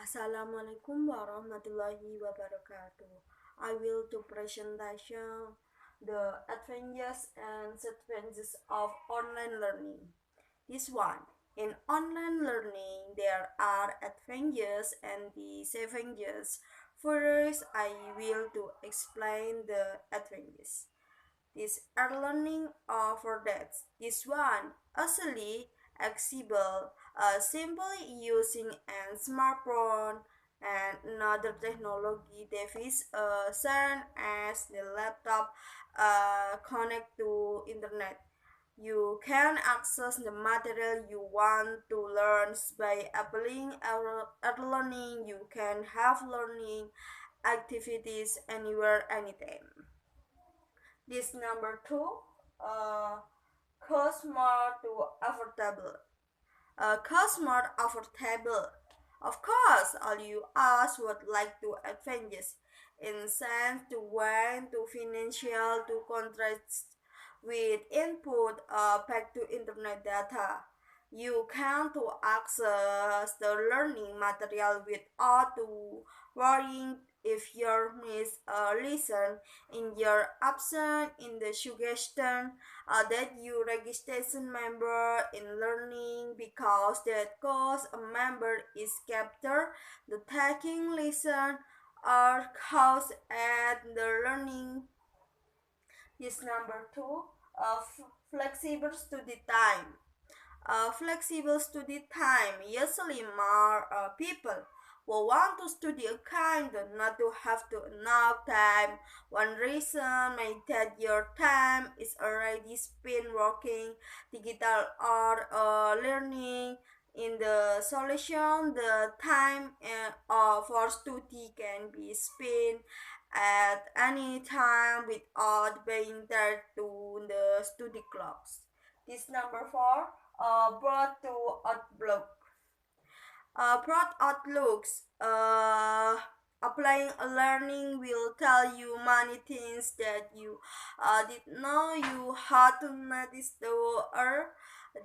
Assalamualaikum warahmatullahi wabarakatuh. I will do presentation the advantages and disadvantages of online learning. This one, in online learning there are advantages and disadvantages. First, I will to explain the advantages. This learning for that. This one easily accessible, simply using a smartphone and another technology device such as the laptop connect to internet. You can access the material you want to learn by applying learning. You can have learning activities anywhere, anytime. This number two, uh, cost more to affordable. Cost more affordable. Of course, all you ask would like to advantages in sense to when to financial to contrast with input back to internet data. You can to access the learning material without to worrying if you miss a lesson in your absence in the suggestion that you registration member in learning because that cause a member is captured the taking lesson or cause at the learning. This number two, flexible study time. Flexible study time usually more people will want to study a kind of not to have to enough time. One reason may that your time is already spent working digital or learning. In the solution, the time for study can be spent at any time without being tied to the study clocks. This number four, broad to outlook. Broad outlooks. Applying a learning will tell you many things that you did know you had to notice though.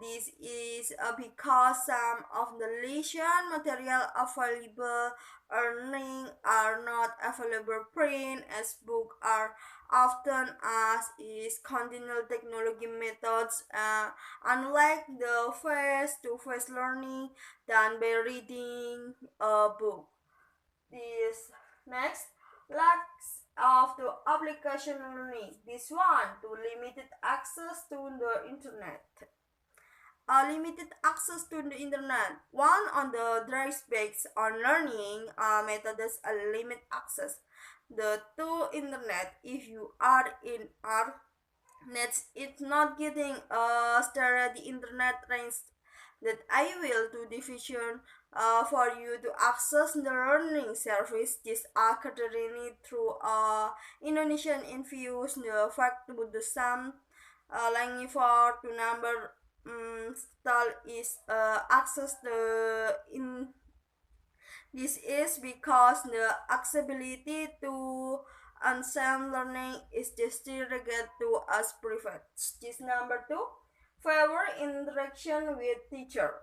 This is because some of the lesson material available earning are not available print as book are often as is continual technology methods unlike the face-to-face learning than by reading a book. This next lacks of the application learning. This one to limited access to the internet. Limited access to the internet. One on the drawbacks on learning methods limit access. The two internet if you are in our nets it's not getting steady internet range that I will to division for you to access the learning service this academy through Indonesian infuse the fact to the sum language for to number style is access the in this is because the accessibility to unsound learning is distributed to as private. This number two, favor interaction with teacher.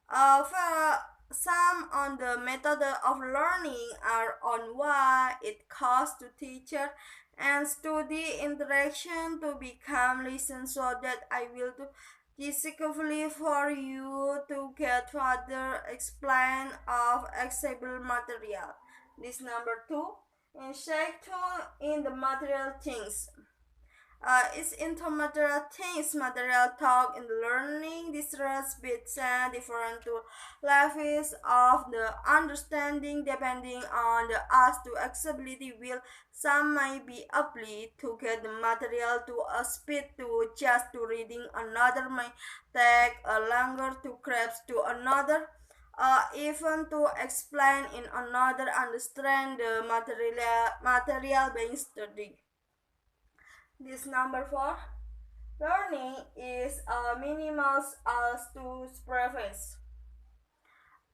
For some on the method of learning are on why it costs to teacher and study interaction to become listen so that I will do this carefully for you to get further explain of accessible material. This number two, insect tool in the material things. It's into material things, material talk in the learning. This bits and different to levels of the understanding depending on the as to accessibility will some might be applied to get the material to a speed to just to reading another might take a longer to grasp to another even to explain in another understand the material being studied. This number four, learning is a minimal as to preface.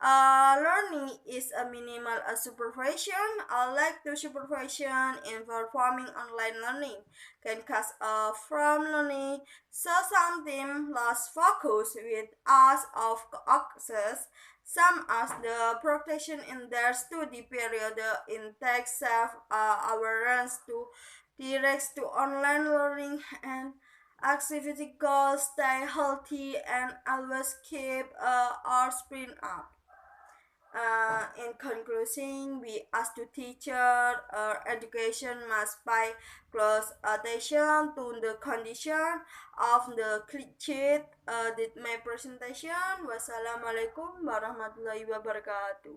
Learning is a minimal supervision. Like the supervision in performing online learning can cause from learning, so some team lost focus with us of access. Some as the protection in their study period in tech self awareness to direct to online learning and activity goals, stay healthy and always keep our spin up. In conclusion, we as the teacher, education must pay close attention to the condition of the kid. Did my presentation. Wassalamualaikum warahmatullahi wabarakatuh.